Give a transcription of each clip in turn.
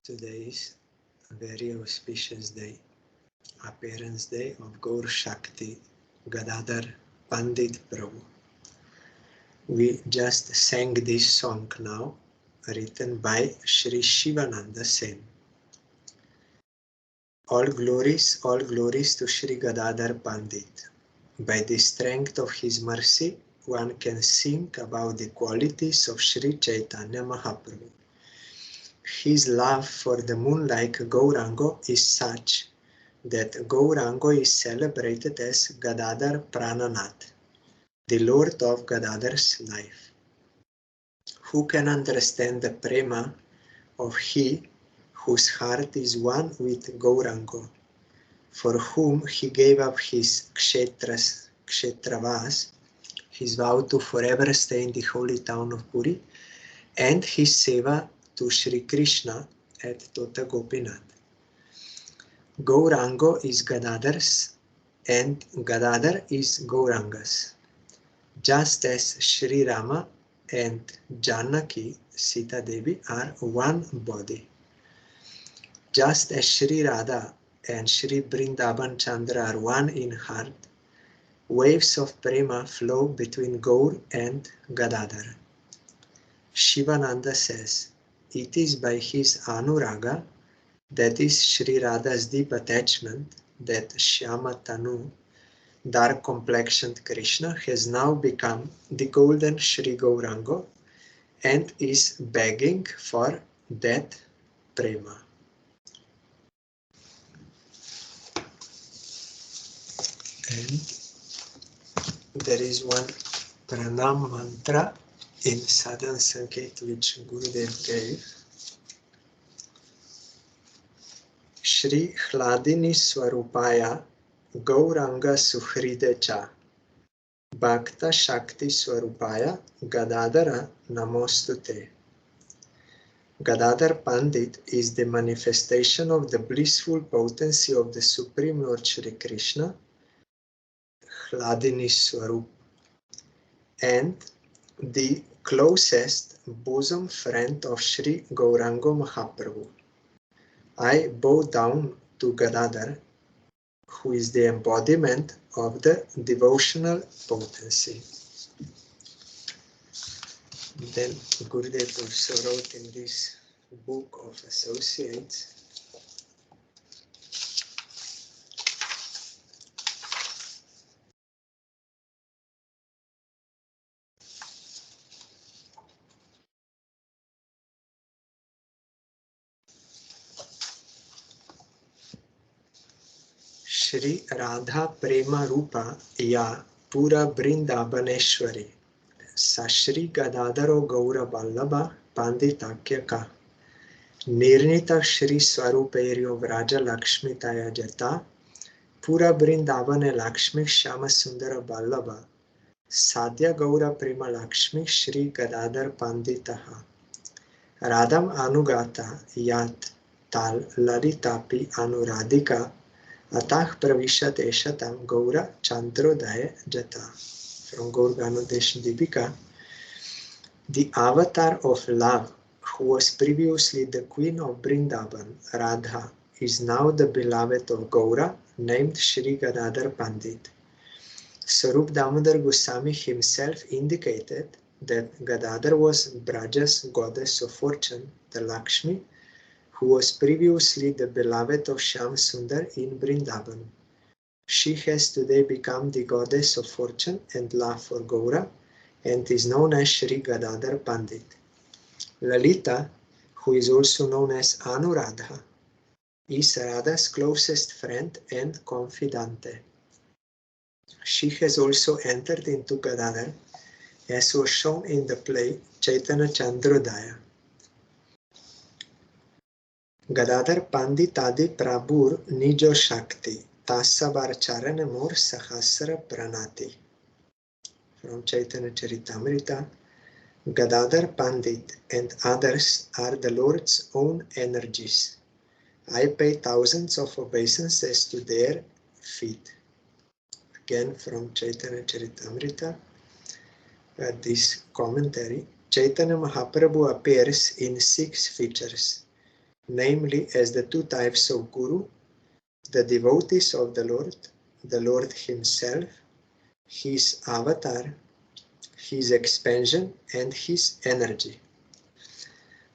Today is a very auspicious day, appearance day of Gaur Shakti Gadadhar Pandit Prabhu. We just sang this song now, written by Sri Shivananda Sen. All glories to Sri Gadadhar Pandit. By the strength of his mercy, one can think about the qualities of Sri Chaitanya Mahaprabhu. His love for the moon-like Gaurango is such that Gaurango is celebrated as Gadadhar Prananath, the Lord of Gadadhar's life. Who can understand the prema of he whose heart is one with Gaurango, for whom he gave up his kshetravas, his vow to forever stay in the holy town of Puri, and his seva to Sri Krishna at Tota Gopinath. Gaurango is Gadadhar's and Gadadhar is Gauranga's. Just as Sri Rama and Janaki, Sita Devi are one body. Just as Sri Radha and Sri Vrindavan Chandra are one in heart, waves of prema flow between Gaur and Gadadhar. Shivananda says, it is by his Anuraga, that is Sri Radha's deep attachment, that Shyama Tanu, dark-complexioned Krishna, has now become the golden Sri Gaurango and is begging for that prema. And there is one pranam mantra in Sadhan Sanket which Gurudev gave. Shri Hladini Swarupaya Gauranga Suhridecha Bhakta Shakti Swarupaya Gadadhara Namostute. Gadadhar Pandit is the manifestation of the blissful potency of the Supreme Lord Shri Krishna, Hladini Swarup, and the closest bosom friend of Sri Gaurango Mahaprabhu. I bow down to Gadadhar, who is the embodiment of the devotional potency. Then Gurudev also wrote in this book of associates, Shri Radha Prema Rupa Ya Pura Brindabaneshwari Sashri Gadadharo Gaura Vallabha Panditakya Ka Nirnita Shri Swaruperio Vraja Lakshmi Taya Jata Pura Brindavane Lakshmi Shama Sundara Vallabha Sadhya Gaura Prema Lakshmi Shri Gadadhar Panditaha Radham Anugata Yat Tal Lalitapi Anuradhika Atah Pravishat Eshatam Gaura Chandrodaya Jata. From Gaur Ganodesh Dipika, the avatar of love, who was previously the queen of Vrindavan, Radha, is now the beloved of Gaura, named Shri Gadadhar Pandit. Sarup Damodar Goswami himself indicated that Gadadhar was Braja's goddess of fortune, the Lakshmi, who was previously the beloved of Shyam Sundar in Vrindavan. She has today become the goddess of fortune and love for Gaura and is known as Shri Gadadhar Pandit. Lalita, who is also known as Anuradha, is Radha's closest friend and confidante. She has also entered into Gadadhar, as was shown in the play Chaitanya Chandrodaya. Gadadhar Panditadi Prabhur Nijo Shakti Tasabar Charane Mor Sahasra Pranati. From Chaitanya Charitamrita, Gadadhar Pandit and others are the Lord's own energies. I pay thousands of obeisances to their feet. Again from Chaitanya Charitamrita, this commentary, Chaitanya Mahaprabhu appears in 6 features. namely as the two types of Guru, the devotees of the Lord Himself, His avatar, His expansion, and His energy.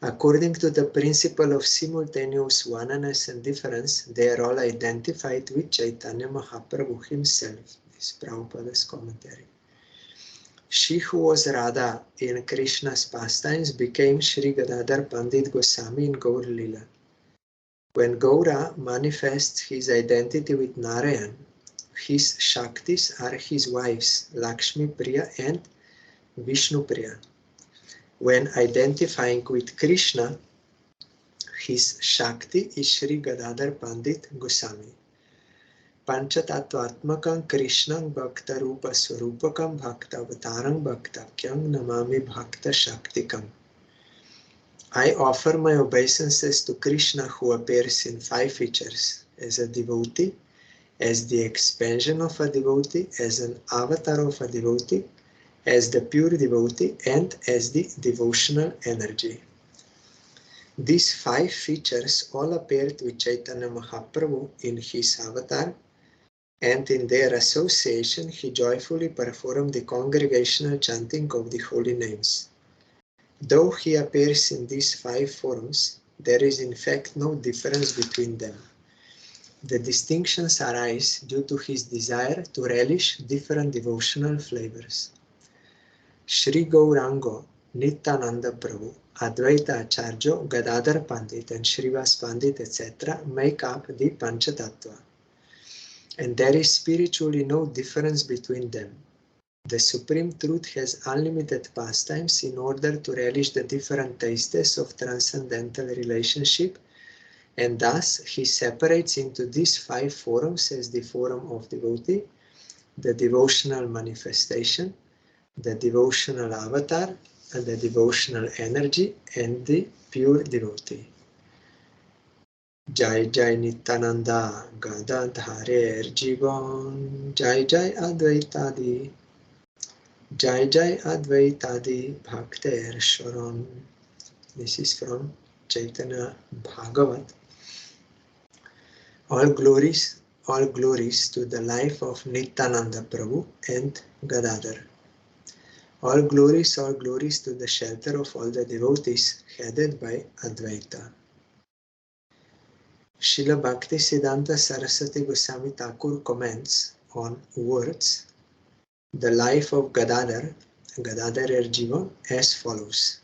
According to the principle of simultaneous oneness and difference, they are all identified with Chaitanya Mahaprabhu himself. This is Prabhupada's commentary. She who was Radha in Krishna's pastimes became Sri Gadadhar Pandit Goswami in Gaur Lila. When Gaura manifests his identity with Narayan, his Shaktis are his wives, Lakshmi Priya and Vishnu Priya. When identifying with Krishna, his Shakti is Sri Gadadhar Pandit Goswami. Panchatattvatmakam Krishnam Bhakta Rupa Swarupakam Bhakta Avatarang Bhaktakyam Namami Bhakta Shaktikam. I offer my obeisances to Krishna who appears in 5 features, as a devotee, as the expansion of a devotee, as an avatar of a devotee, as the pure devotee, and as the devotional energy. These 5 features all appeared with Chaitanya Mahaprabhu in his avatar, and in their association he joyfully performed the congregational chanting of the holy names. Though he appears in these 5 forms, there is in fact no difference between them. The distinctions arise due to his desire to relish different devotional flavors. Sri Gaurango, Nityananda Prabhu, Advaita Acharya, Gadadhar Pandit, and Srivas Pandit, etc. make up the Panchatattva. And there is spiritually no difference between them. The Supreme Truth has unlimited pastimes in order to relish the different tastes of transcendental relationship, and thus he separates into these 5 forms as the form of devotee, the devotional manifestation, the devotional avatar, and the devotional energy, and the pure devotee. Jai Jai Nityananda Gadadhar Jivan, Jai Jai Advaitadi, Jai Jai Advaitadi Bhakter Sharan. This is from Chaitanya Bhagavat. All glories to the life of Nityananda Prabhu and Gadadhar. All glories to the shelter of all the devotees headed by Advaita. Srila Bhaktisiddhanta Saraswati Goswami Thakur comments on words, the life of Gadadhar Jiva, as follows.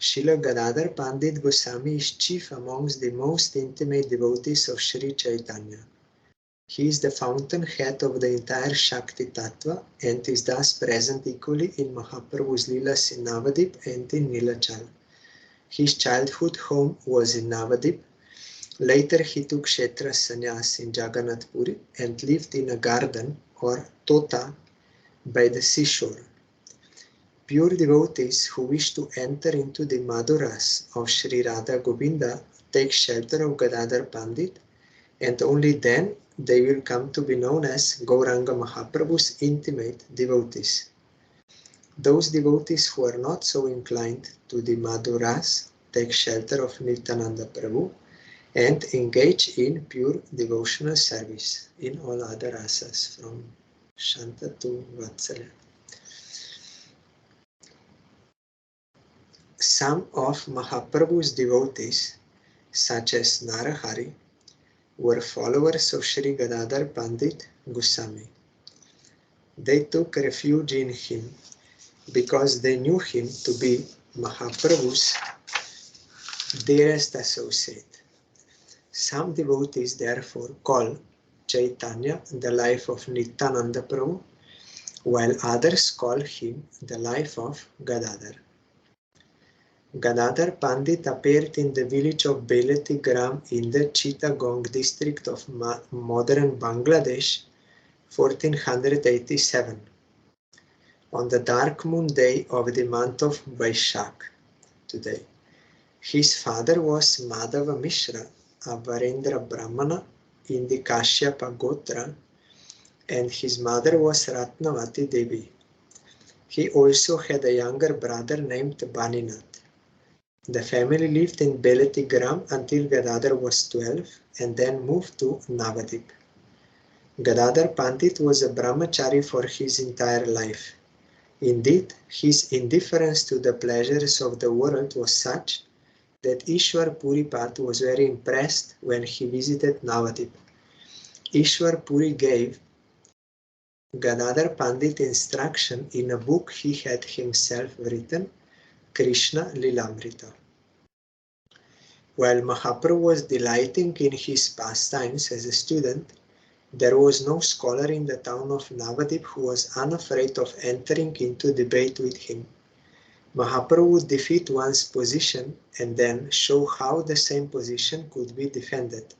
Srila Gadadhar Pandit Goswami is chief amongst the most intimate devotees of Sri Chaitanya. He is the fountainhead of the entire Shakti Tattva and is thus present equally in Mahaprabhu's Leelas in Navadip and in Nilachal. His childhood home was in Navadip. Later he took Kshetra Sannyas in Jagannath Puri and lived in a garden or tota by the seashore. Pure devotees who wish to enter into the Madhuras of Sri Radha Govinda take shelter of Gadadhar Pandit, and only then they will come to be known as Gauranga Mahaprabhu's intimate devotees. Those devotees who are not so inclined to the Madhuras take shelter of Nityananda Prabhu and engage in pure devotional service in all other rasas, from Shanta to Vatsalya. Some of Mahaprabhu's devotees, such as Narahari, were followers of Sri Gadadhar Pandit Goswami. They took refuge in him because they knew him to be Mahaprabhu's dearest associate. Some devotees therefore call Chaitanya the life of Nityananda Prabhu, while others call him the life of Gadadhar. Gadadhar Pandit appeared in the village of Beleti Gram in the Chittagong district of modern Bangladesh, 1487, on the dark moon day of the month of Vaishak, today. His father was Madhava Mishra, a Varendra Brahmana in the Kashyapa Gotra, and his mother was Ratnavati Devi. He also had a younger brother named Baninath. The family lived in Beletigram until Gadadhar was 12 and then moved to Navadip. Gadadhar Pandit was a brahmachari for his entire life. Indeed, his indifference to the pleasures of the world was such that Ishwar Puripat was very impressed when he visited Navadip. Ishwar Puri gave Gadadhar Pandit instruction in a book he had himself written, Krishna Lilamrita. While Mahaprabhu was delighting in his pastimes as a student, there was no scholar in the town of Navadip who was unafraid of entering into debate with him. Mahaprabhu would defeat one's position and then show how the same position could be defended.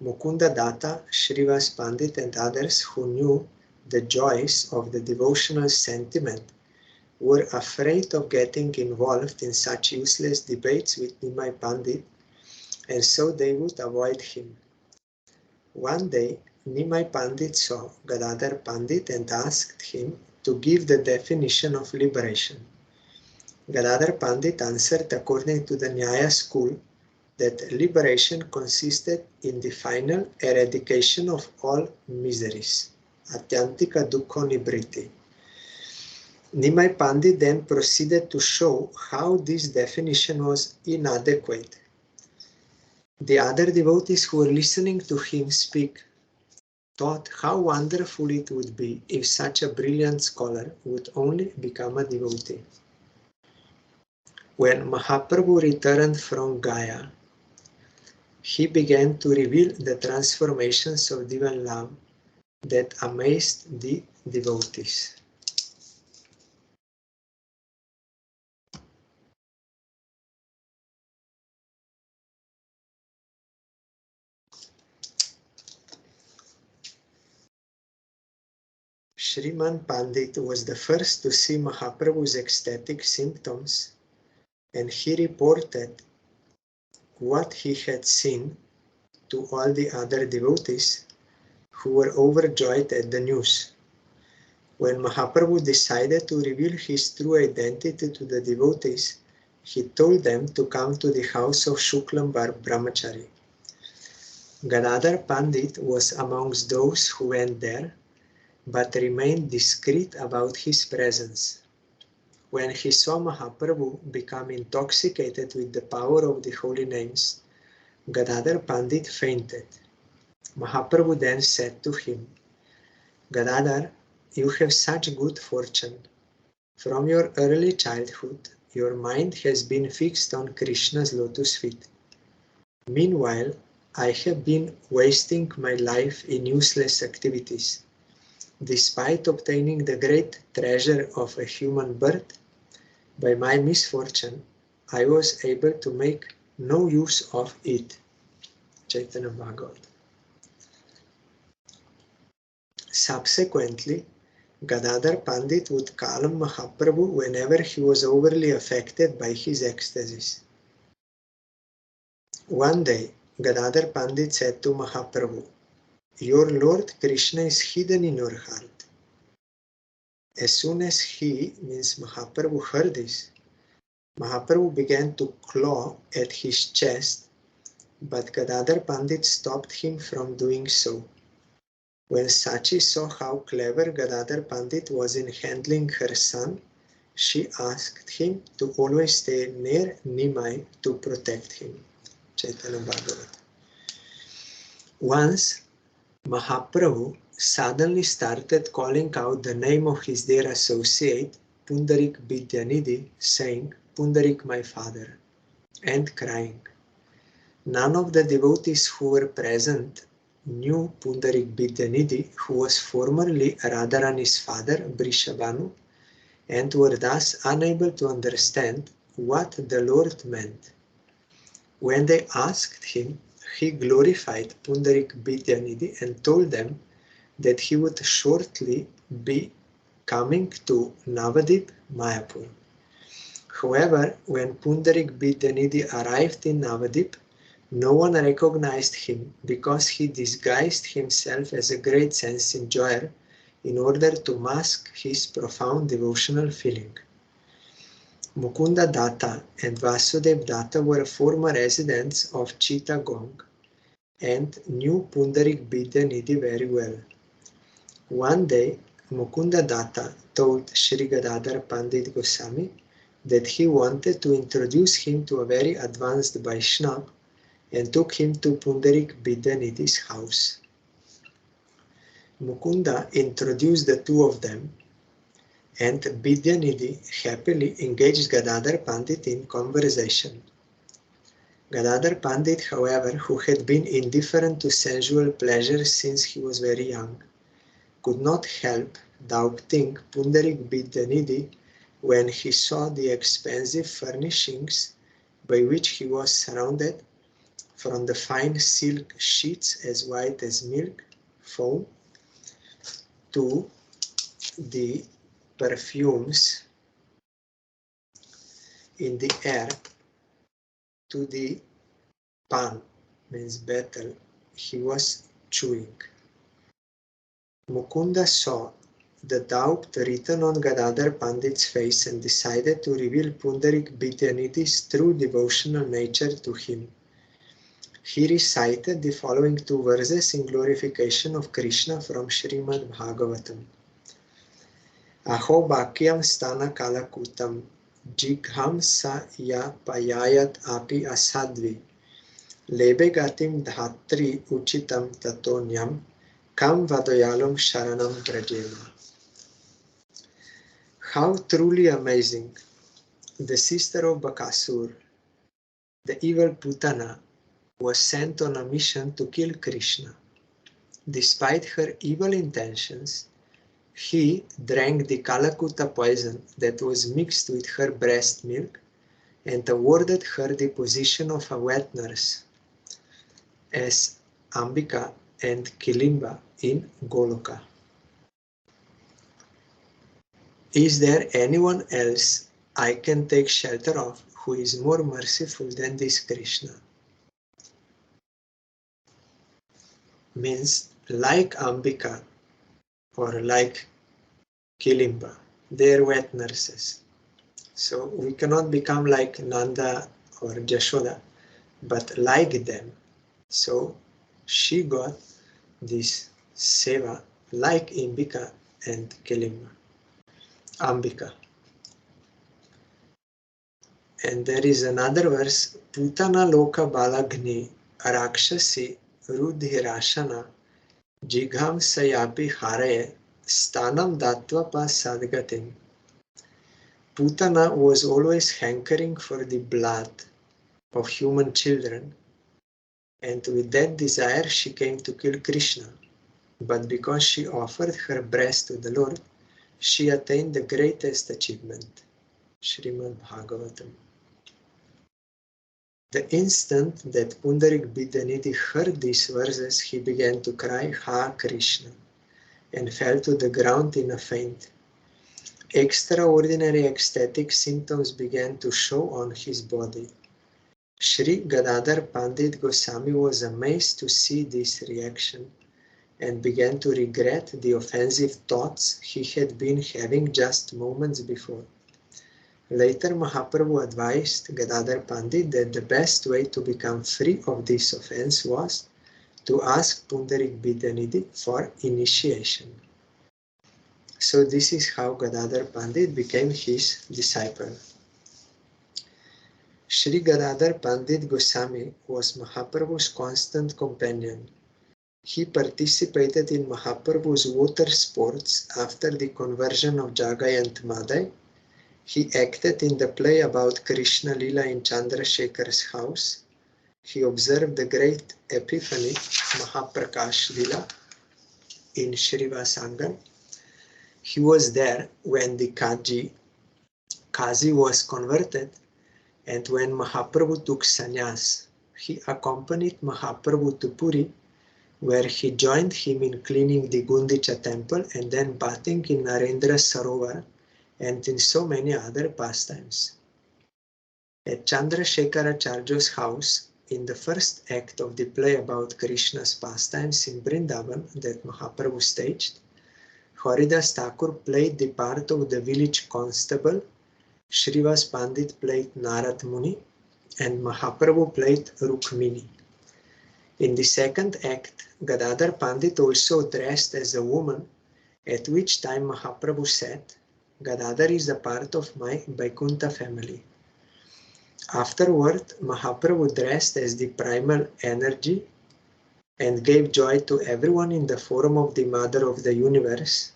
Mukunda Datta, Srivas Pandit and others who knew the joys of the devotional sentiment were afraid of getting involved in such useless debates with Nimai Pandit, and so they would avoid him. One day, Nimai Pandit saw Gadadhar Pandit and asked him to give the definition of liberation. Gadadhar Pandit answered according to the Nyaya school that liberation consisted in the final eradication of all miseries, atyantika dukkha nibriti. Nimai Pandit then proceeded to show how this definition was inadequate. The other devotees who were listening to him speak thought how wonderful it would be if such a brilliant scholar would only become a devotee. When Mahaprabhu returned from Gaya, he began to reveal the transformations of divine love that amazed the devotees. Sriman Pandit was the first to see Mahaprabhu's ecstatic symptoms, and he reported what he had seen to all the other devotees who were overjoyed at the news. When Mahaprabhu decided to reveal his true identity to the devotees, he told them to come to the house of Shuklambar Brahmachari. Gadadhar Pandit was amongst those who went there, but remained discreet about his presence. When he saw Mahaprabhu become intoxicated with the power of the holy names, Gadadhar Pandit fainted. Mahaprabhu then said to him, Gadadhar, you have such good fortune. From your early childhood, your mind has been fixed on Krishna's lotus feet. Meanwhile, I have been wasting my life in useless activities. Despite obtaining the great treasure of a human birth, by my misfortune, I was able to make no use of it. Chaitanya Bhagavat. Subsequently, Gadadhar Pandit would calm Mahaprabhu whenever he was overly affected by his ecstasies. One day, Gadadhar Pandit said to Mahaprabhu, your Lord Krishna is hidden in your heart. As soon as he, means Mahaprabhu, heard this, Mahaprabhu began to claw at his chest, but Gadadhar Pandit stopped him from doing so. When Sachi saw how clever Gadadhar Pandit was in handling her son, she asked him to always stay near Nimai to protect him. Chaitanya Bhagavat. Once, Mahaprabhu suddenly started calling out the name of his dear associate, Pundarik Vidyanidhi, saying, Pundarik my father, and crying. None of the devotees who were present knew Pundarik Vidyanidhi, who was formerly Radharani's father, Brishabhanu, and were thus unable to understand what the Lord meant. When they asked him, he glorified Pundarik Vidyanidhi and told them that he would shortly be coming to Navadip, Mayapur. However, when Pundarik Vidyanidhi arrived in Navadip, no one recognized him because he disguised himself as a great sense enjoyer in order to mask his profound devotional feeling. Mukunda Datta and Vasudev Datta were former residents of Chittagong and knew Pundarik Vidyanidhi very well. One day, Mukunda Datta told Sri Gadadhar Pandit Goswami that he wanted to introduce him to a very advanced Vaishnava and took him to Pundarik Vidyanidhi's house. Mukunda introduced the two of them, and Vidyanidhi happily engaged Gadadhar Pandit in conversation. Gadadhar Pandit, however, who had been indifferent to sensual pleasure since he was very young, could not help doubting Pundarik Vidyanidhi when he saw the expensive furnishings by which he was surrounded, from the fine silk sheets as white as milk, foam, to the perfumes in the air, to the pan, means betel, he was chewing. Mukunda saw the doubt written on Gadadhar Pandit's face and decided to reveal Pundarik Vidyanidhi's true devotional nature to him. He recited the following two verses in glorification of Krishna from Srimad Bhagavatam. Aho Bhakyam Stana Kalakutam Jigham Sa Ya Payayat Api Asadvi Lebe Gatim Dhatri Uchitam Tatonyam Kam Vadoyalum Sharanam Brajema. How truly amazing! The sister of Bakasur, the evil Putana, was sent on a mission to kill Krishna. Despite her evil intentions, he drank the Kalakuta poison that was mixed with her breast milk and awarded her the position of a wet nurse as Ambika and Kilimba in Goloka. Is there anyone else I can take shelter of who is more merciful than this Krishna? Means like Ambika or like Kilimba, they are wet nurses. So we cannot become like Nanda or Jashoda, but like them. So she got this seva like Ambika and Kilimba. Ambika. And there is another verse, Putana Loka Balagni Rakshasi Rudhirashana Jigham Sayapi Hare Stanam Datva Sadgatim. Putana was always hankering for the blood of human children, and with that desire she came to kill Krishna. But because she offered her breast to the Lord, she attained the greatest achievement. Srimad Bhagavatam. The instant that Pundarik Vidyanidhi heard these verses, he began to cry, Ha Krishna, and fell to the ground in a faint. Extraordinary ecstatic symptoms began to show on his body. Sri Gadadhar Pandit Goswami was amazed to see this reaction and began to regret the offensive thoughts he had been having just moments before. Later, Mahaprabhu advised Gadadhar Pandit that the best way to become free of this offense was to ask Pundarik Vidyanidhi for initiation. So this is how Gadadhar Pandit became his disciple. Sri Gadadhar Pandit Goswami was Mahaprabhu's constant companion. He participated in Mahaprabhu's water sports after the conversion of Jagai and Madai. He acted in the play about Krishna Lila in Chandrasekhar's house. He observed the great Epiphany Mahaprakash Lila in Srivasangan. He was there when the Kazi was converted, and when Mahaprabhu took sannyas. He accompanied Mahaprabhu to Puri, where he joined him in cleaning the Gundicha temple and then bathing in Narendra Sarovar and in so many other pastimes. At Chandrasekharacharya's house, in the first act of the play about Krishna's pastimes in Vrindavan that Mahaprabhu staged, Haridas Thakur played the part of the village constable Srivas Pandit played Narad Muni and Mahaprabhu played Rukmini. In the second act, Gadadhar Pandit also dressed as a woman, at which time Mahaprabhu said, Gadadhar is a part of my Vaikuntha family. Afterward, Mahaprabhu dressed as the primal energy and gave joy to everyone in the form of the Mother of the Universe.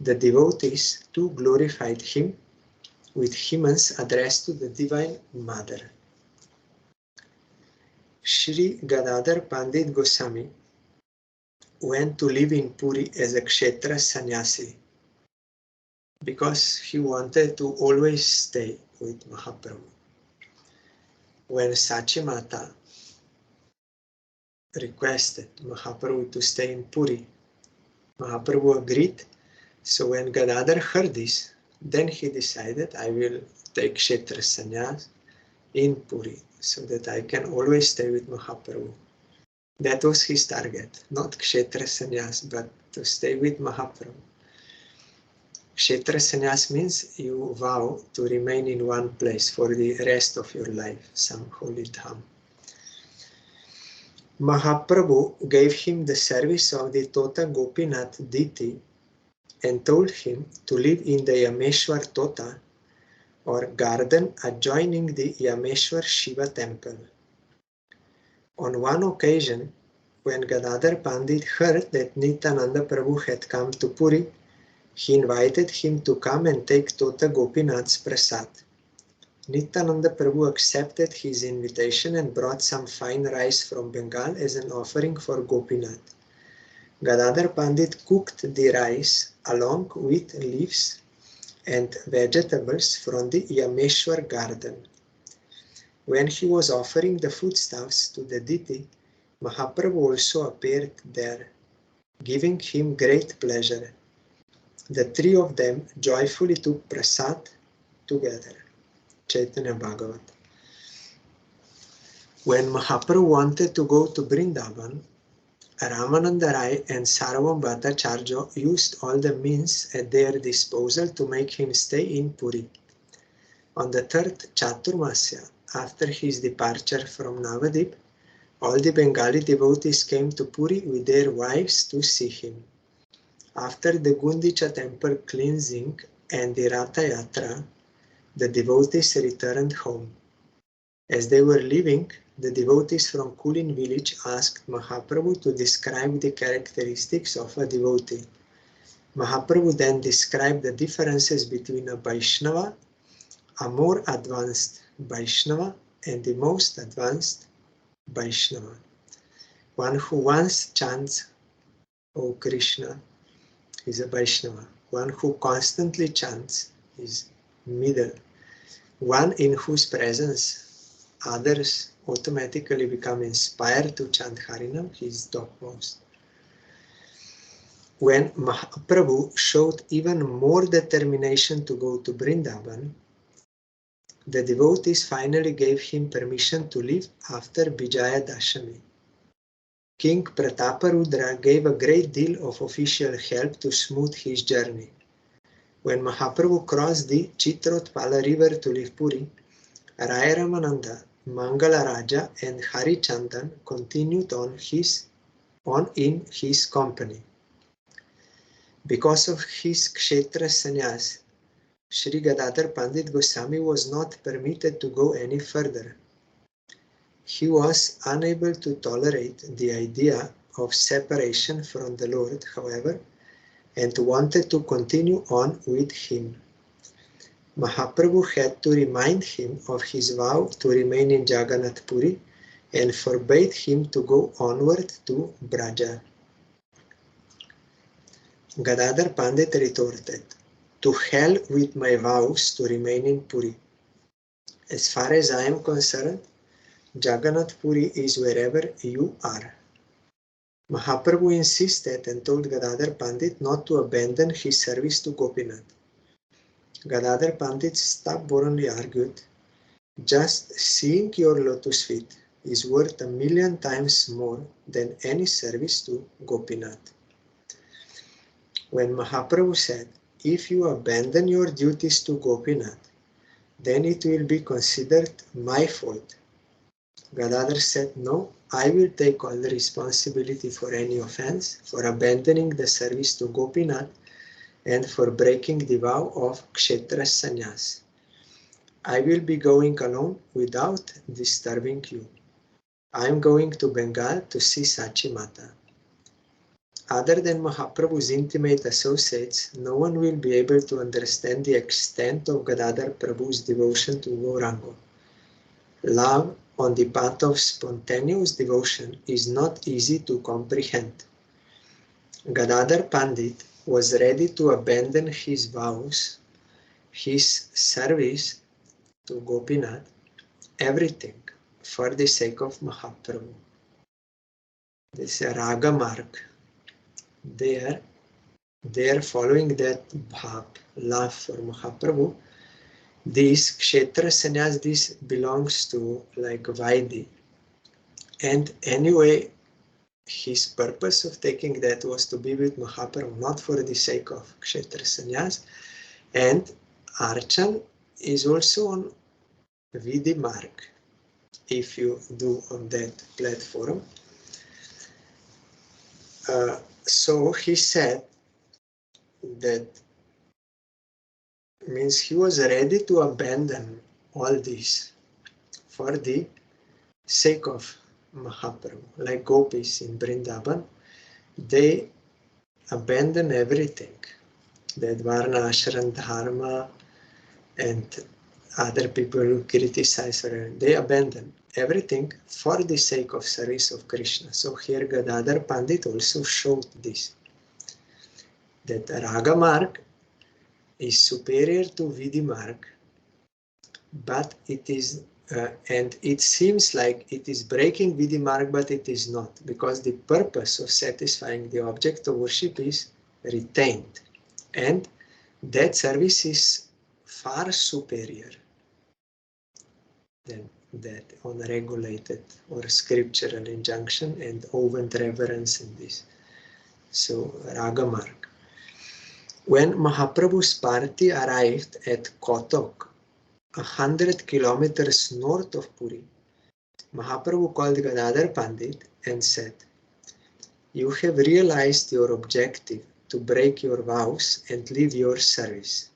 The devotees too glorified him with hymns addressed to the Divine Mother. Sri Gadadhar Pandit Goswami went to live in Puri as a Kshetra sannyasi because he wanted to always stay with Mahaprabhu. When Sachi Mata requested Mahaprabhu to stay in Puri, Mahaprabhu agreed. So when Gadadhar heard this, then he decided, I will take Kshetra sannyas in Puri so that I can always stay with Mahaprabhu. That was his target, not Kshetra sannyas, but to stay with Mahaprabhu. Kshetra sannyas means you vow to remain in one place for the rest of your life, some holy dham. Mahaprabhu gave him the service of the Tota Gopinath deity and told him to live in the Yameshwar Tota, or garden adjoining the Yameshwar Shiva temple. On one occasion, when Gadadhar Pandit heard that Nityananda Prabhu had come to Puri, he invited him to come and take Tota Gopinath's prasad. Nityananda Prabhu accepted his invitation and brought some fine rice from Bengal as an offering for Gopinath. Gadadhar Pandit cooked the rice along with leaves and vegetables from the Yameshwar garden. When he was offering the foodstuffs to the deity, Mahaprabhu also appeared there, giving him great pleasure. The three of them joyfully took prasad together. Chaitanya Bhagavat. When Mahaprabhu wanted to go to Vrindavan, Ramananda Rai and Sarvam Bhattacharya used all the means at their disposal to make him stay in Puri. On the third Chaturmasya, after his departure from Navadip, all the Bengali devotees came to Puri with their wives to see him. After the Gundicha temple cleansing and the Ratha Yatra, the devotees returned home. As they were leaving, the devotees from Kulin village asked Mahaprabhu to describe the characteristics of a devotee. Mahaprabhu then described the differences between a Vaishnava, a more advanced Vaishnava, and the most advanced Vaishnava. One who once chants, O Krishna, is a Vaishnava. One who constantly chants is middle. One in whose presence others automatically become inspired to chant Harinam, he is topmost. When Mahaprabhu showed even more determination to go to Vrindavan, the devotees finally gave him permission to leave after Vijaya Dashami. King Prataparudra gave a great deal of official help to smooth his journey. When Mahaprabhu crossed the Chitrotpala river to leave Puri, Raya Ramananda, Mangala Raja and Hari Chandan continued on in his company. Because of his Kshetra sannyas, Sri Gadadhar Pandit Goswami was not permitted to go any further. He was unable to tolerate the idea of separation from the Lord, however, and wanted to continue on with him. Mahaprabhu had to remind him of his vow to remain in Jagannath Puri and forbade him to go onward to Braja. Gadadhar Pandit retorted, "To hell with my vows to remain in Puri. As far as I am concerned, Jagannath Puri is wherever you are." Mahaprabhu insisted and told Gadadhar Pandit not to abandon his service to Gopinath. Gadadhar Pandit stubbornly argued, "Just seeing your lotus feet is worth 1,000,000 times more than any service to Gopinath." When Mahaprabhu said, "If you abandon your duties to Gopinath, then it will be considered my fault. Gadadhar said, no, I will take all the responsibility for any offense, for abandoning the service to Gopinath, and for breaking the vow of Kshetra Sannyas. I will be going alone without disturbing you. I am going to Bengal to see Sachi Mata. Other than Mahaprabhu's intimate associates, no one will be able to understand the extent of Gadadhar Prabhu's devotion to Gauranga. Love on the path of spontaneous devotion is not easy to comprehend. Gadadhar Pandit was ready to abandon his vows, his service to Gopinath, everything for the sake of Mahaprabhu. This Raga mark. They are following that bhav, love for Mahaprabhu. This Kshetra Sannyas, this belongs to like Vaidhi. And anyway, his purpose of taking that was to be with Mahaprabhu, not for the sake of Kshetra Sannyas. And Archan is also on Vidhi mark, if you do on that platform. So he said that means he was ready to abandon all this for the sake of Mahaprabhu. Like gopis in Vrindavan, they abandon everything, that Varna, Ashram, Dharma, and other people who criticize her, they abandon everything for the sake of service of Krishna. So here Gadadhar Pandit also showed this, that Raga mark is superior to Vidhi mark, but it is, and it seems like it is breaking Vidhi mark, but it is not, because the purpose of satisfying the object of worship is retained, and that service is far superior than that unregulated or scriptural injunction and open reverence in this. So, Raga mark. When Mahaprabhu's party arrived at Kotok, 100 kilometers north of Puri, Mahaprabhu called Gadadhar Pandit and said, "You have realized your objective to break your vows and leave your service.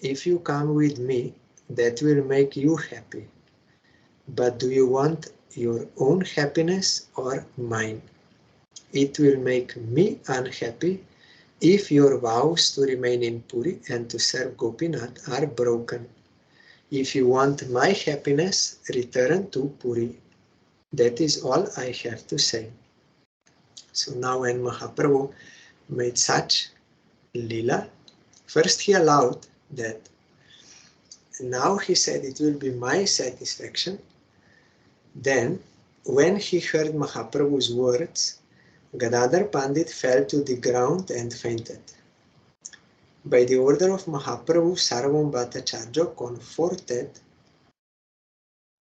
If you come with me, that will make you happy. But do you want your own happiness or mine? It will make me unhappy if your vows to remain in Puri and to serve Gopinath are broken. If you want my happiness, return to Puri. That is all I have to say." So now when Mahaprabhu made such lila, first he allowed that. Now he said it will be my satisfaction. Then when he heard Mahaprabhu's words, Gadadhar Pandit fell to the ground and fainted. By the order of Mahaprabhu, Sarvam Bhattacharya comforted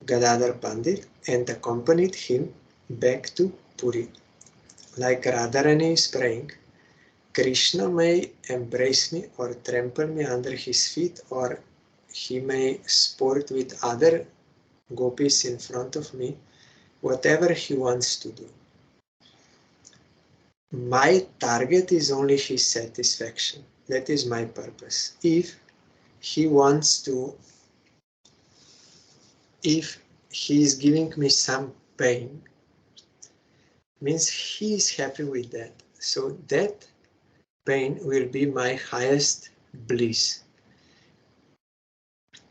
Gadadhar Pandit and accompanied him back to Puri. Like Radharani is praying, Krishna may embrace me or trample me under his feet, or he may sport with other gopis in front of me, whatever he wants to do. My target is only his satisfaction. That is my purpose. If he wants to, if he is giving me some pain, means he is happy with that. So that pain will be my highest bliss,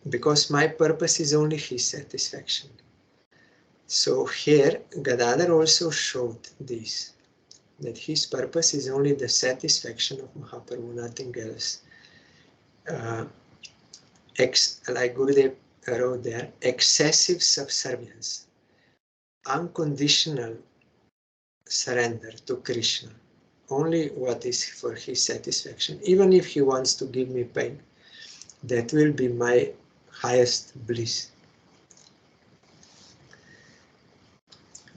because my purpose is only his satisfaction. So here Gadadhar also showed this, that his purpose is only the satisfaction of Mahaprabhu, nothing else. Like Gurudev wrote there, excessive subservience, unconditional surrender to Krishna, only what is for his satisfaction. Even if he wants to give me pain, that will be my highest bliss.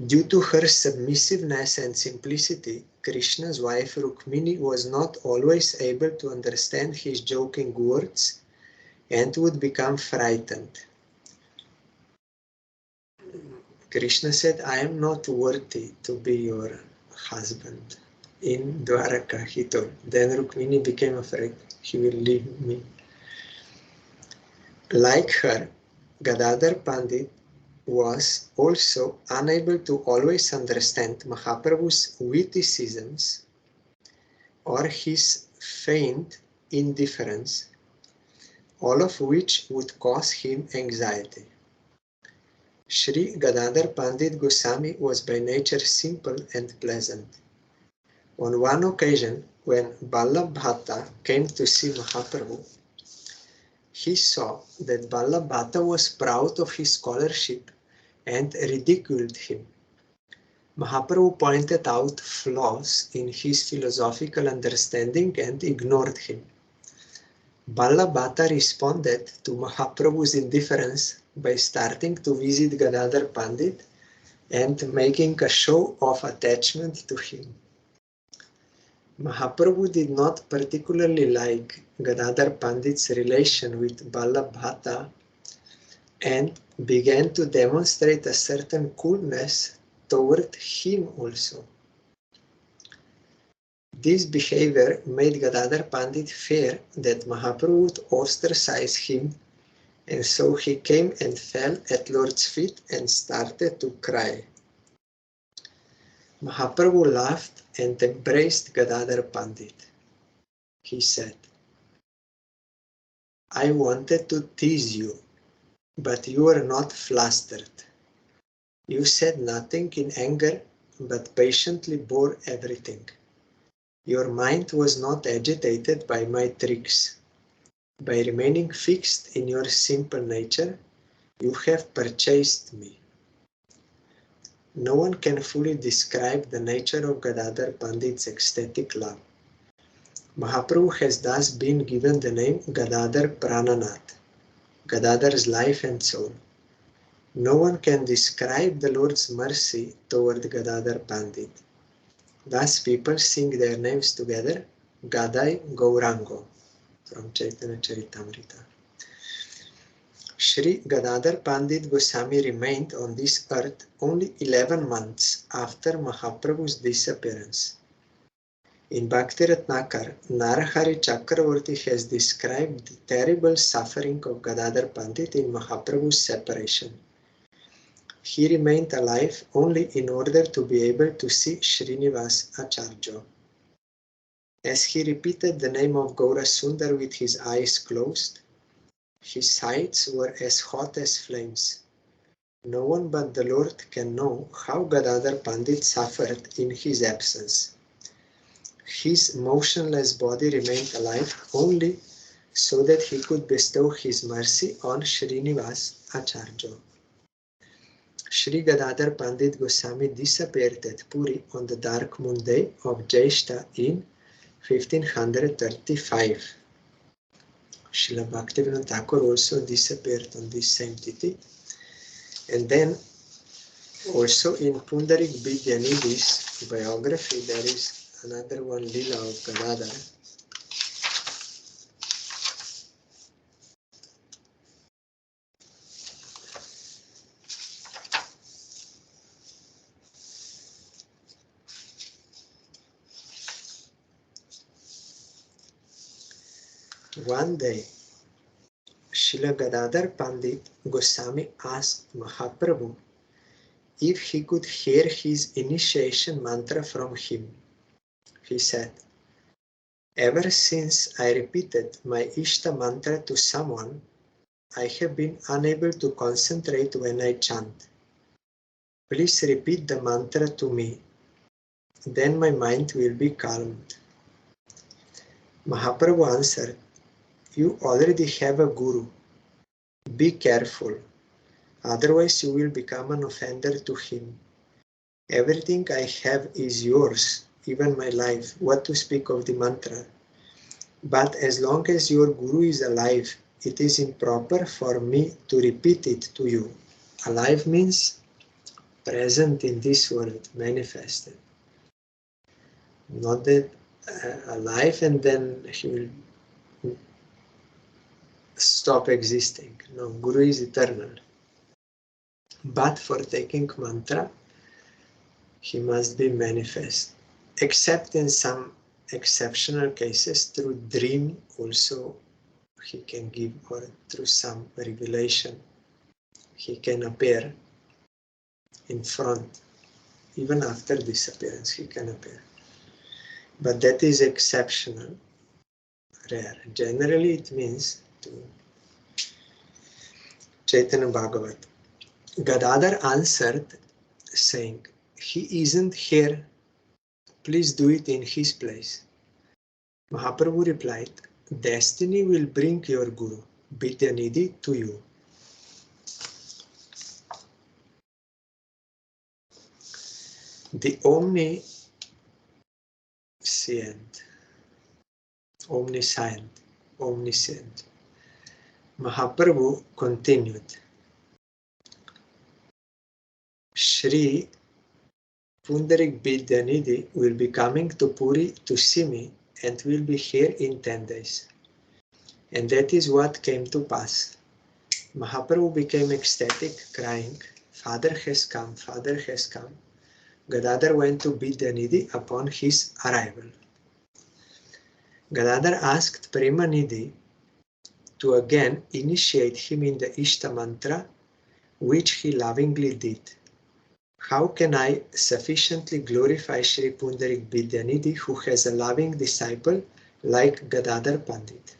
Due to her submissiveness and simplicity, Krishna's wife Rukmini was not always able to understand his joking words and would become frightened. Krishna said, I am not worthy to be your husband. In Dwaraka, he told. Then Rukmini became afraid he will leave me. Like her, Gadadhar Pandit was also unable to always understand Mahaprabhu's witticisms or his feigned indifference, all of which would cause him anxiety. Sri Gadadhar Pandit Goswami was by nature simple and pleasant. On one occasion, when Ballabhata came to see Mahaprabhu, he saw that Ballabhata was proud of his scholarship and ridiculed him. Mahaprabhu pointed out flaws in his philosophical understanding and ignored him. Ballabhata responded to Mahaprabhu's indifference by starting to visit Gadadhar Pandit and making a show of attachment to him. Mahaprabhu did not particularly like Gadadhar Pandit's relation with Ballabhata and began to demonstrate a certain coolness toward him also. This behavior made Gadadhar Pandit fear that Mahaprabhu would ostracize him, and so he came and fell at Lord's feet and started to cry. Mahaprabhu laughed and embraced Gadadhar Pandit. He said, I wanted to tease you, but you were not flustered. You said nothing in anger, but patiently bore everything. Your mind was not agitated by my tricks. By remaining fixed in your simple nature, you have purchased me. No one can fully describe the nature of Gadadhar Pandit's ecstatic love. Mahaprabhu has thus been given the name Gadadhar Prananath, Gadadhar's life and soul. No one can describe the Lord's mercy toward Gadadhar Pandit. Thus people sing their names together, Gadai Gaurango, from Chaitanya Charitamrita. Sri Gadadhar Pandit Goswami remained on this earth only 11 months after Mahaprabhu's disappearance. In Bhakti Ratnakar, Narahari Chakravarti has described the terrible suffering of Gadadhar Pandit in Mahaprabhu's separation. He remained alive only in order to be able to see Srinivas Acharya. As he repeated the name of Gaura Sundar with his eyes closed, his sides were as hot as flames. No one but the Lord can know how Gadadhar Pandit suffered in his absence. His motionless body remained alive only so that he could bestow his mercy on Srinivas Acharya. Sri Gadadhar Pandit Goswami disappeared at Puri on the dark moon day of Jyeshta in 1535. Srila Bhaktivinoda Thakur also disappeared on this same tithi. And then also in Pundarik Vidyanidhi's biography there is another one Lila of Gadadhar. One day, Srila Gadadhar Pandit Goswami asked Mahaprabhu if he could hear his initiation mantra from him. He said, ever since I repeated my Ishta mantra to someone, I have been unable to concentrate when I chant. Please repeat the mantra to me, then my mind will be calmed. Mahaprabhu answered, you already have a guru. Be careful, otherwise you will become an offender to him. Everything I have is yours, even my life, what to speak of the mantra. But as long as your guru is alive, it is improper for me to repeat it to you. Alive means present in this world, manifested. Not that alive and then he will stop existing. No, Guru is eternal. But for taking mantra, he must be manifest. Except in some exceptional cases, through dream also he can give, or through some revelation he can appear in front. Even after disappearance he can appear. But that is exceptional, rare. Generally it means to Chaitanya Bhagavat. Gadadhar answered saying, he isn't here, please do it in his place. Mahaprabhu replied, destiny will bring your Guru, Vidyanidhi, to you. The omniscient. Mahaprabhu continued, Shri Pundarik Vidyanidhi will be coming to Puri to see me and will be here in 10 days. And that is what came to pass. Mahaprabhu became ecstatic, crying, Father has come, Father has come. Gadadhar went to Vidyanidhi upon his arrival. Gadadhar asked Premanidhi to again initiate him in the Ishta mantra, which he lovingly did. How can I sufficiently glorify Sri Pundarik Vidyanidhi, who has a loving disciple like Gadadhar Pandit?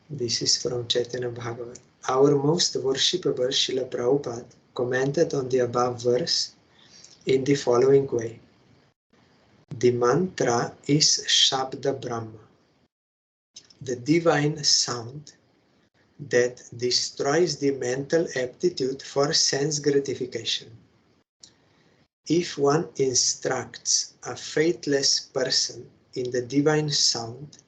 This is from Chaitanya Bhagavat. Our most worshipable Srila Prabhupada commented on the above verse in the following way. The mantra is Shabda Brahma, the divine sound that destroys the mental aptitude for sense gratification. If one instructs a faithless person in the divine sound,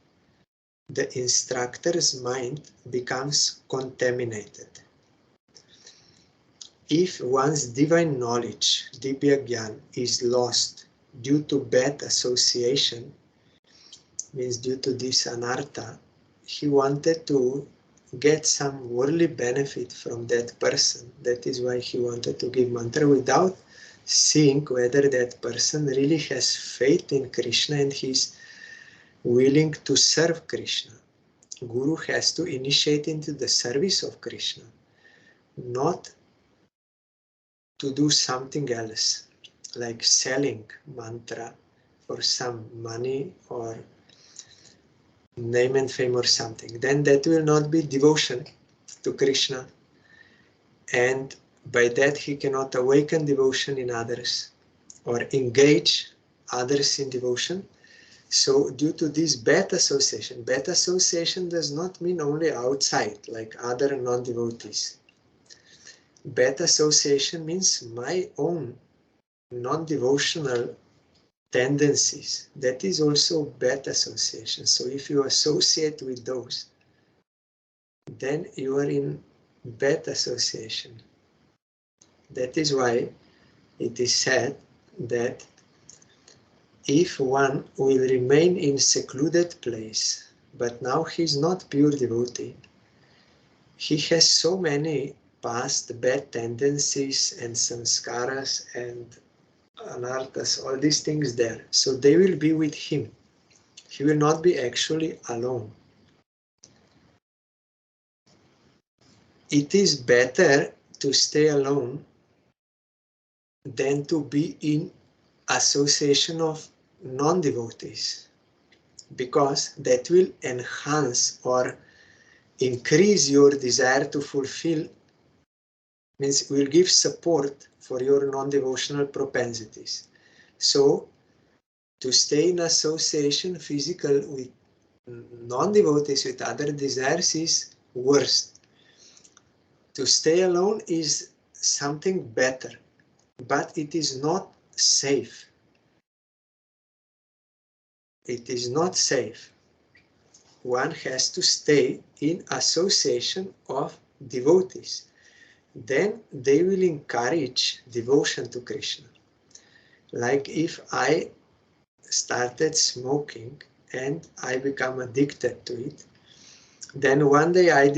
the instructor's mind becomes contaminated. If one's divine knowledge, Divya Gyan, is lost due to bad association, means due to this anartha, he wanted to get some worldly benefit from that person. That is why he wanted to give mantra without seeing whether that person really has faith in Krishna and he is willing to serve Krishna. Guru has to initiate into the service of Krishna, not to do something else, like selling mantra for some money or name and fame or something. Then that will not be devotion to Krishna, and by that he cannot awaken devotion in others or engage others in devotion. So due to this bad association does not mean only outside, like other non-devotees. Bad association means my own non-devotional tendencies. That is also bad association. So if you associate with those, then you are in bad association. That is why it is said that if one will remain in secluded place, but now he is not pure devotee, he has so many past bad tendencies and samskaras and anarthas, all these things there. So they will be with him. He will not be actually alone. It is better to stay alone than to be in association of non-devotees, because that will enhance or increase your desire to fulfill, means will give support for your non-devotional propensities. So to stay in association physical with non-devotees, with other desires, is worse. To stay alone is something better, but it is not safe. It is not safe. One has to stay in association of devotees. Then they will encourage devotion to Krishna. Like if I started smoking and I become addicted to it, Then one day I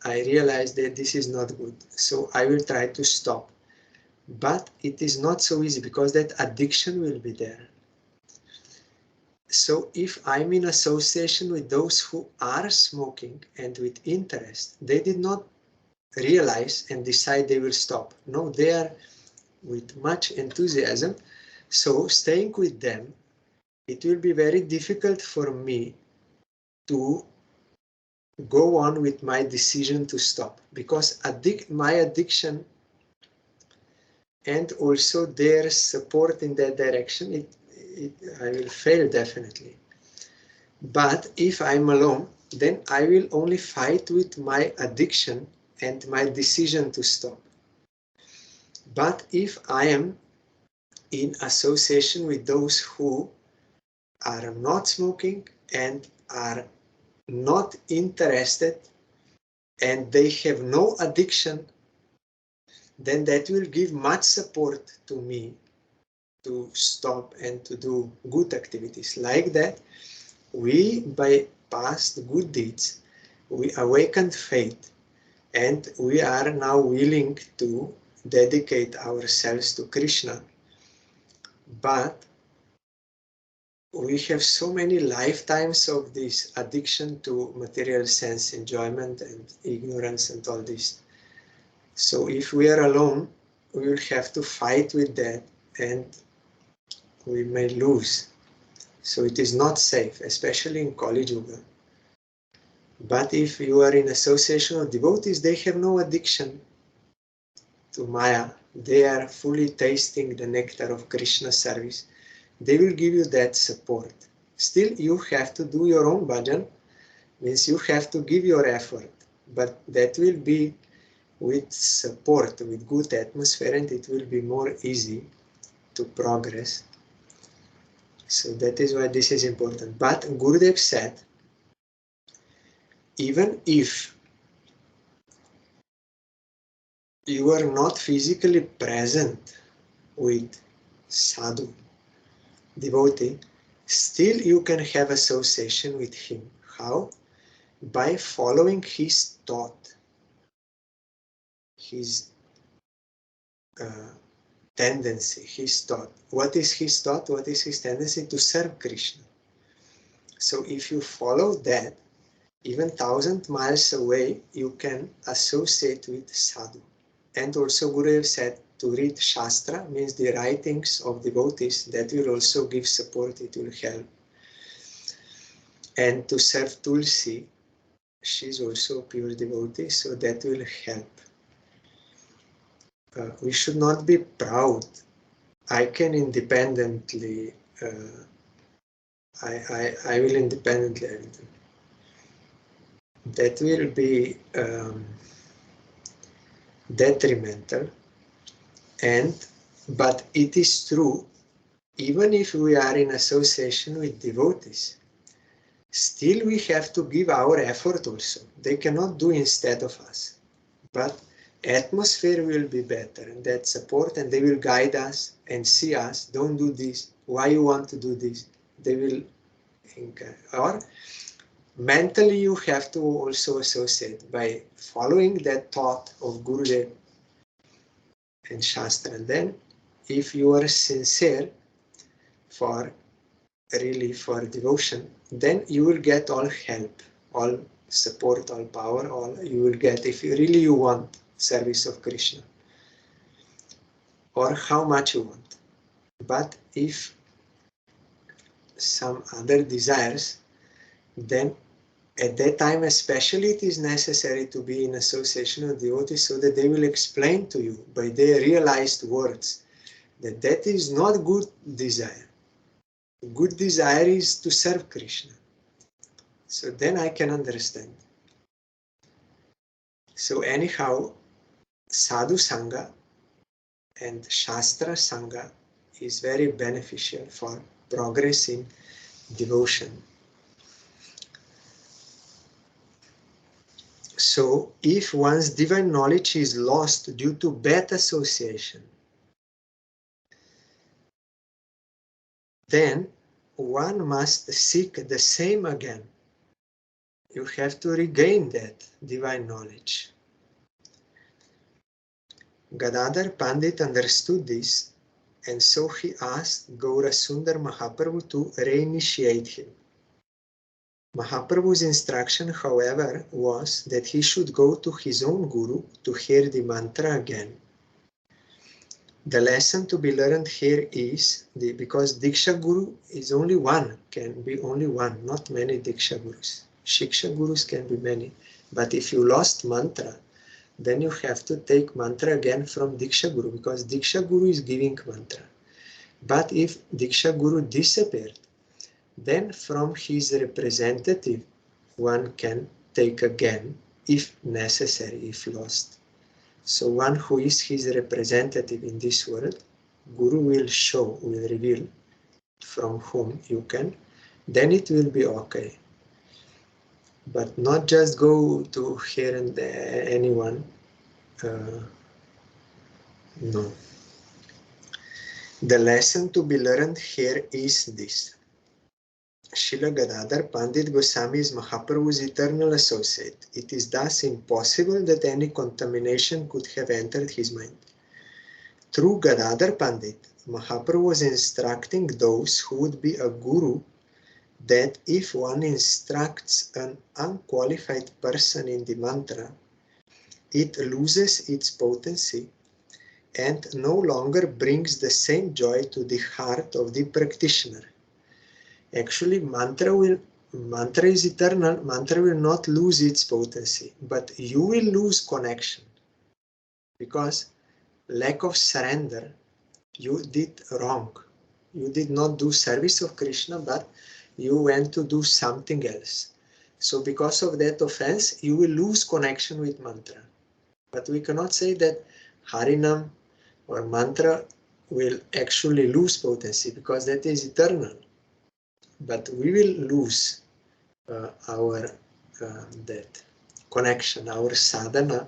realize that this is not good. So I will try to stop. But it is not so easy because that addiction will be there. So if I'm in association with those who are smoking and with interest, they did not realize and decide they will stop. No, they are with much enthusiasm. So staying with them, it will be very difficult for me to go on with my decision to stop, because my addiction and also their support in that direction, I will fail definitely. But if I'm alone, then I will only fight with my addiction and my decision to stop. But if I am in association with those who are not smoking and are not interested and they have no addiction, then that will give much support to me to stop and to do good activities. Like that, we, by past good deeds, we awakened faith, and we are now willing to dedicate ourselves to Krishna. But we have so many lifetimes of this addiction to material sense enjoyment and ignorance and all this. So if we are alone, we will have to fight with that and we may lose. So it is not safe, especially in Kali Yuga. But if you are in association of devotees, they have no addiction to Maya. They are fully tasting the nectar of Krishna service. They will give you that support. Still, you have to do your own bhajan, means you have to give your effort. But that will be with support, with good atmosphere, and it will be more easy to progress. So that is why this is important. But Gurudev said, even if you are not physically present with sadhu, devotee, still you can have association with him. How? By following his thought, his tendency, his thought. What is his thought? What is his tendency? To serve Krishna. So if you follow that, even 1,000 miles away, you can associate with sadhu. And also Gurudev said to read Shastra, means the writings of devotees, that will also give support, it will help. And to serve Tulsi, she is also a pure devotee, so that will help. We should not be proud. I can independently, I will independently. That will be detrimental. But it is true, even if we are in association with devotees, still we have to give our effort also. They cannot do instead of us. But atmosphere will be better, and that support, and they will guide us and see us. Don't do this. Why you want to do this? They will encourage. Or mentally you have to also associate by following that thought of Gurudev and Shastra. And then if you are sincere for devotion, then you will get all help, all support, all power, all you will get if you want service of Krishna, or how much you want. But if some other desires, then at that time especially it is necessary to be in association with devotees, so that they will explain to you by their realized words that that is not good desire. Good desire is to serve Krishna. So then I can understand. So anyhow, Sadhu Sangha and Shastra Sangha is very beneficial for progress in devotion. So if one's divine knowledge is lost due to bad association, then one must seek the same again. you have to regain that divine knowledge. Gadadhar Pandit understood this, and so he asked Gaura Sundar Mahaprabhu to reinitiate him. Mahaprabhu's instruction, however, was that he should go to his own guru to hear the mantra again. The lesson to be learned here is, because Diksha Guru is only one, can be only one, not many Diksha Gurus. Shiksha Gurus can be many. But if you lost mantra, then you have to take mantra again from Diksha Guru, because Diksha Guru is giving mantra. But if Diksha Guru disappeared, then from his representative one can take again if necessary, if lost. So one who is his representative in this world, Guru will show, will reveal from whom you can, then it will be okay. But not just go to here and anyone. No. The lesson to be learned here is this. Srila Gadadhar Pandit Goswami is Mahaprabhu's eternal associate. It is thus impossible that any contamination could have entered his mind. Through Gadadhar Pandit, Mahaprabhu was instructing those who would be a guru that if one instructs an unqualified person in the mantra, it loses its potency and no longer brings the same joy to the heart of the practitioner. Actually, mantra is eternal. Mantra will not lose its potency, but you will lose connection because lack of surrender. You did wrong. You did not do service of Krishna, but you went to do something else. So because of that offense, you will lose connection with mantra. But we cannot say that Harinam or mantra will actually lose potency because that is eternal. But we will lose our that connection, our sadhana,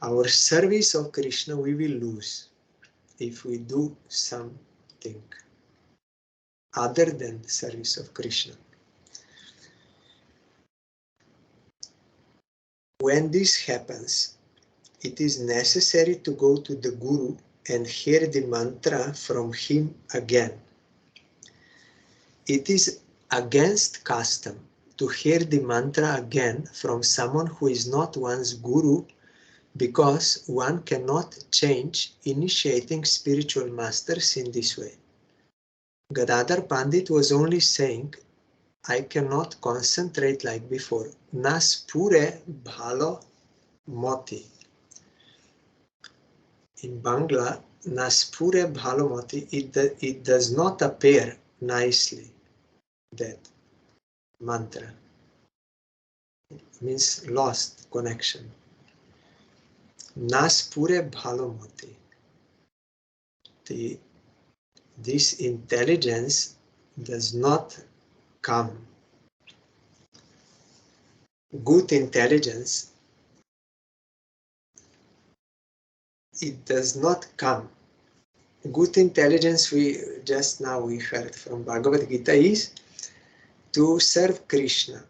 our service of Krishna, we will lose if we do something other than service of Krishna. When this happens, it is necessary to go to the Guru and hear the mantra from him again. It is against custom to hear the mantra again from someone who is not one's guru, because one cannot change initiating spiritual masters in this way. Gadadhar Pandit was only saying, I cannot concentrate like before. Nas pure bhalo moti. In Bangla, nas pure bhalo moti, it does not appear nicely, that mantra. It means lost connection. Nas pure bhalo moti. This intelligence does not come. Good intelligence, it does not come. Good intelligence, we just now we heard from Bhagavad Gita, is to serve Krishna.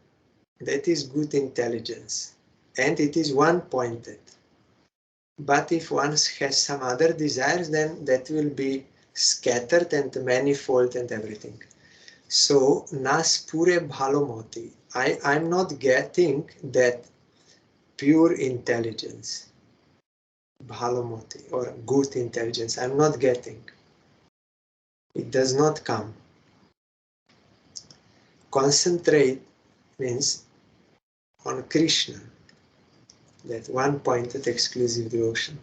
That is good intelligence. And it is one-pointed. But if one has some other desires, then that will be scattered and manifold and everything. So, nas pure bhalo moti. I'm not getting that pure intelligence. Bhalo moti, or good intelligence. I'm not getting. It does not come. Concentrate means on Krishna. That one-pointed exclusive devotion.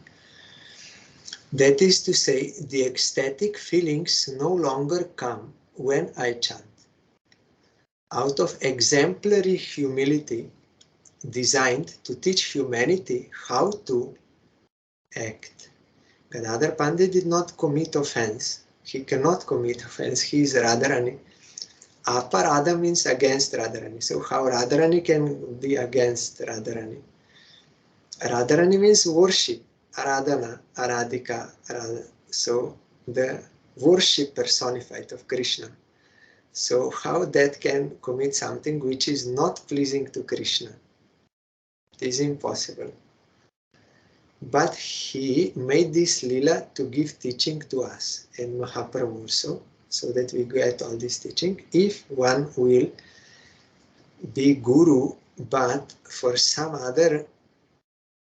That is to say, the ecstatic feelings no longer come when I chant. Out of exemplary humility, designed to teach humanity how to act. Gadadhar Pandit did not commit offense. He cannot commit offense. He is Radharani. Aparadha means against Radharani. So how Radharani can be against Radharani? Radharani means worship. Aradhana, Aradhika, Aradhana. So the worship personified of Krishna. So how that can commit something which is not pleasing to Krishna? It is impossible. But he made this lila to give teaching to us and Mahaprabhu also, so that we get all this teaching. If one will be guru, but for some other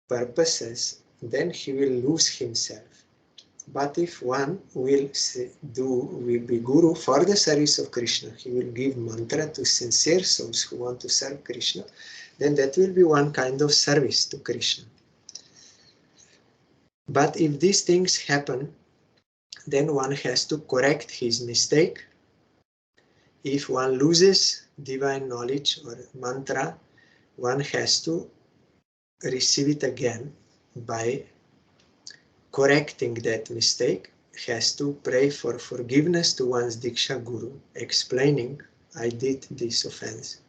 purposes, then he will lose himself. But if one will be guru for the service of Krishna, he will give mantra to sincere souls who want to serve Krishna, then that will be one kind of service to Krishna. But if these things happen, then one has to correct his mistake. If one loses divine knowledge or mantra, one has to receive it again by correcting that mistake, has to pray for forgiveness to one's Diksha Guru, explaining, I did this offense.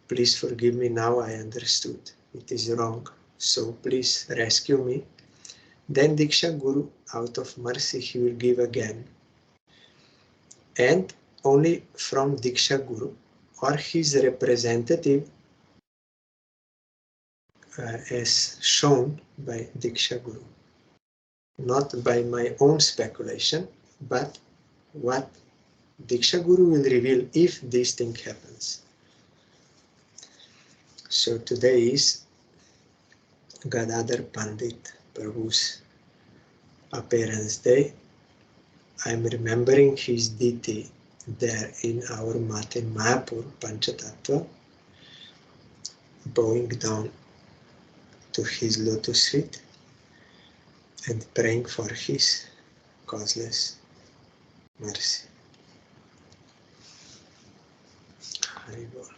Please forgive me, now I understood. It is wrong. So please rescue me. Then Diksha Guru, out of mercy, he will give again. And only from Diksha Guru or his representative as shown by Diksha Guru. Not by my own speculation, but what Diksha Guru will reveal if this thing happens. So today is Gadadhar Pandit Prabhu's appearance day. I'm remembering his deity there in our mat in Mayapur, Panchatattva, bowing down to his lotus feet and praying for his causeless mercy. Hari Bol.